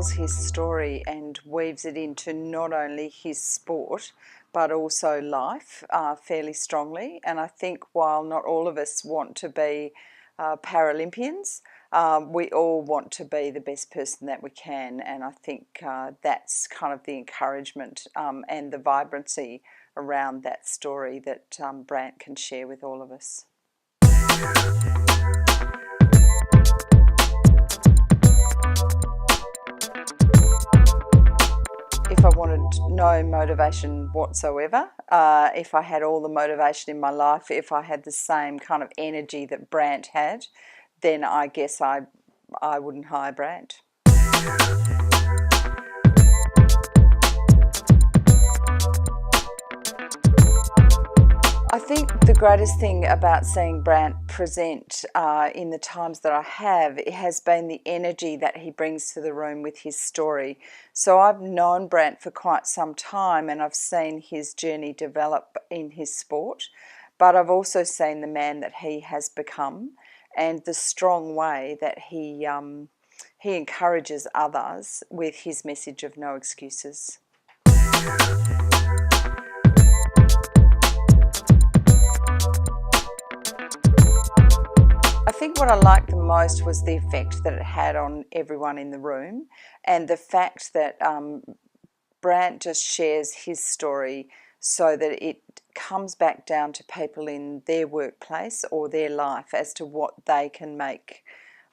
tells his story and weaves it into not only his sport but also life fairly strongly. And I think while not all of us want to be Paralympians, we all want to be the best person that we can, and I think that's kind of the encouragement and the vibrancy around that story that Brant can share with all of us. If I wanted no motivation whatsoever, if I had all the motivation in my life, if I had the same kind of energy that Brant had, then I guess I wouldn't hire Brant. I think the greatest thing about seeing Brant present in the times that I have, it has been the energy that he brings to the room with his story. So I've known Brant for quite some time, and I've seen his journey develop in his sport, but I've also seen the man that he has become and the strong way that he encourages others with his message of no excuses. I think what I liked the most was the effect that it had on everyone in the room, and the fact that Brant just shares his story so that it comes back down to people in their workplace or their life as to what they can make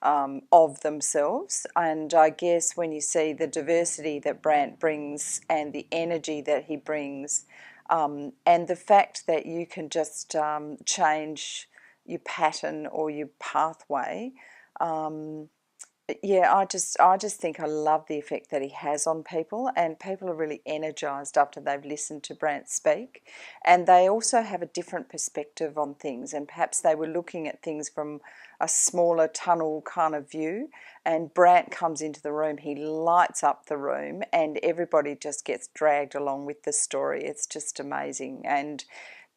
of themselves. And I guess when you see the diversity that Brant brings and the energy that he brings, and the fact that you can just change your pattern or your pathway, yeah, I just think I love the effect that he has on people, and people are really energised after they've listened to Brant speak, and they also have a different perspective on things, and perhaps they were looking at things from a smaller tunnel kind of view, and Brant comes into the room, he lights up the room, and everybody just gets dragged along with the story. It's just amazing, and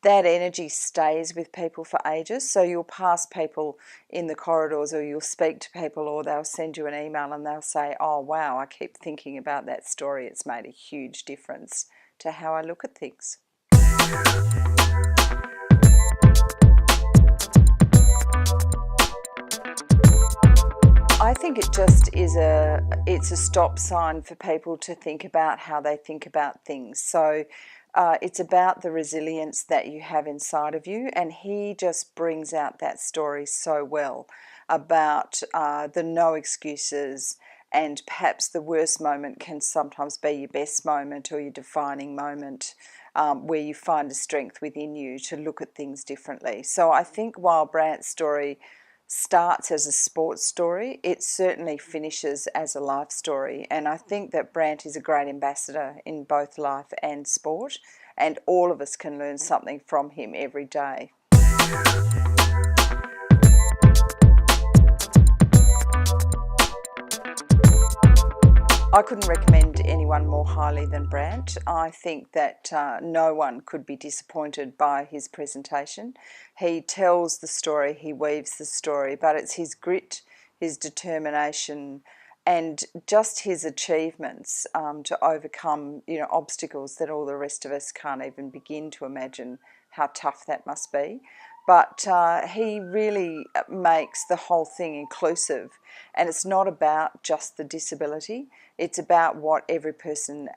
that energy stays with people for ages. So you'll pass people in the corridors, or you'll speak to people, or they'll send you an email and they'll say, oh wow, I keep thinking about that story. It's made a huge difference to how I look at things. I think it just is it's a stop sign for people to think about how they think about things. So it's about the resilience that you have inside of you, and he just brings out that story so well about the no excuses, and perhaps the worst moment can sometimes be your best moment or your defining moment, where you find a strength within you to look at things differently. So I think while Brant's story starts as a sports story, it certainly finishes as a life story, and I think that Brant is a great ambassador in both life and sport, and all of us can learn something from him every day. I couldn't recommend anyone more highly than Brant. I think that no one could be disappointed by his presentation. He tells the story, he weaves the story, but it's his grit, his determination, and just his achievements to overcome, obstacles that all the rest of us can't even begin to imagine how tough that must be. But he really makes the whole thing inclusive, and it's not about just the disability, it's about what every person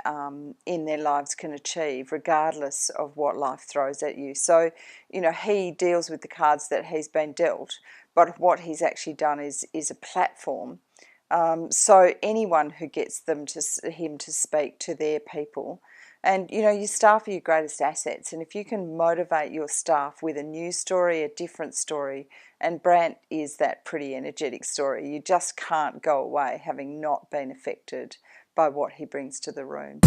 in their lives can achieve regardless of what life throws at you. So, he deals with the cards that he's been dealt, but what he's actually done is a platform. So anyone who gets him to speak to their people, and your staff are your greatest assets, and if you can motivate your staff with a new story, a different story, and Brant is that pretty energetic story, you just can't go away having not been affected by what he brings to the room.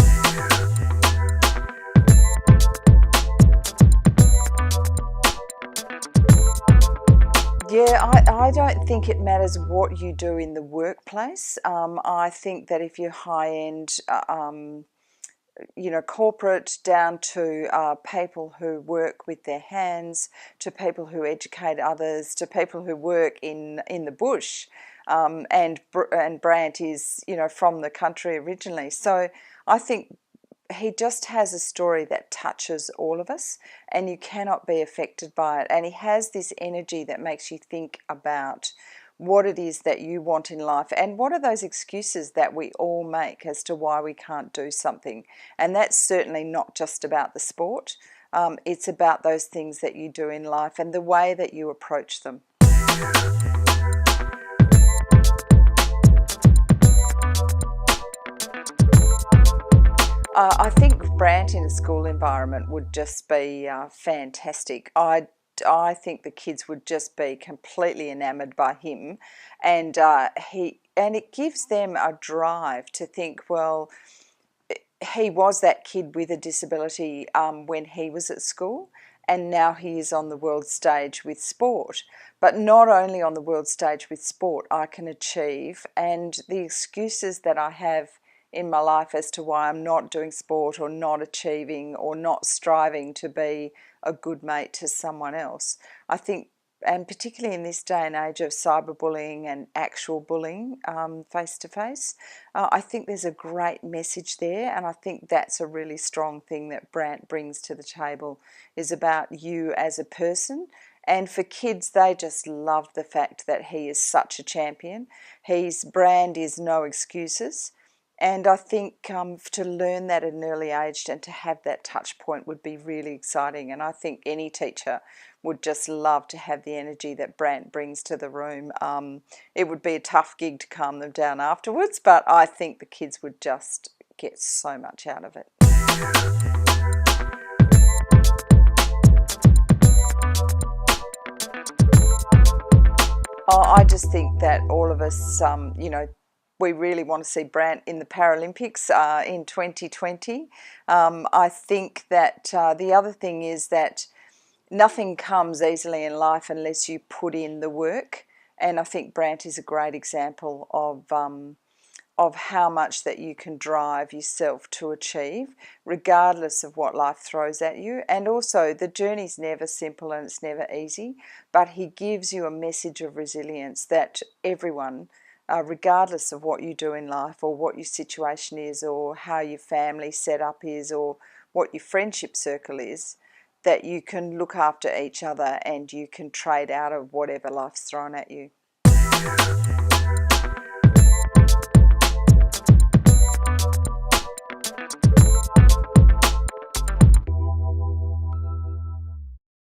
Yeah, I don't think it matters what you do in the workplace. I think that if you're high-end, corporate, down to people who work with their hands, to people who educate others, to people who work in the bush, and Brant is, from the country originally. So I think he just has a story that touches all of us, and you cannot be affected by it. And he has this energy that makes you think about what it is that you want in life, and what are those excuses that we all make as to why we can't do something. And that's certainly not just about the sport. It's about those things that you do in life and the way that you approach them. I think Brant in a school environment would just be fantastic. I think the kids would just be completely enamoured by him, and it gives them a drive to think, well, he was that kid with a disability when he was at school, and now he is on the world stage with sport. But not only on the world stage with sport, I can achieve, and the excuses that I have in my life as to why I'm not doing sport or not achieving or not striving to be a good mate to someone else. I think, and particularly in this day and age of cyberbullying and actual bullying face to face, I think there's a great message there, and I think that's a really strong thing that Brant brings to the table, is about you as a person. And for kids, they just love the fact that he is such a champion. His brand is no excuses. And I think to learn that at an early age and to have that touch point would be really exciting. And I think any teacher would just love to have the energy that Brant brings to the room. It would be a tough gig to calm them down afterwards, but I think the kids would just get so much out of it. I just think that all of us, we really want to see Brant in the Paralympics in 2020. I think that the other thing is that nothing comes easily in life unless you put in the work, and I think Brant is a great example of how much that you can drive yourself to achieve, regardless of what life throws at you. And also, the journey's never simple and it's never easy, but he gives you a message of resilience that everyone, regardless of what you do in life or what your situation is or how your family setup is or what your friendship circle is, that you can look after each other and you can trade out of whatever life's thrown at you.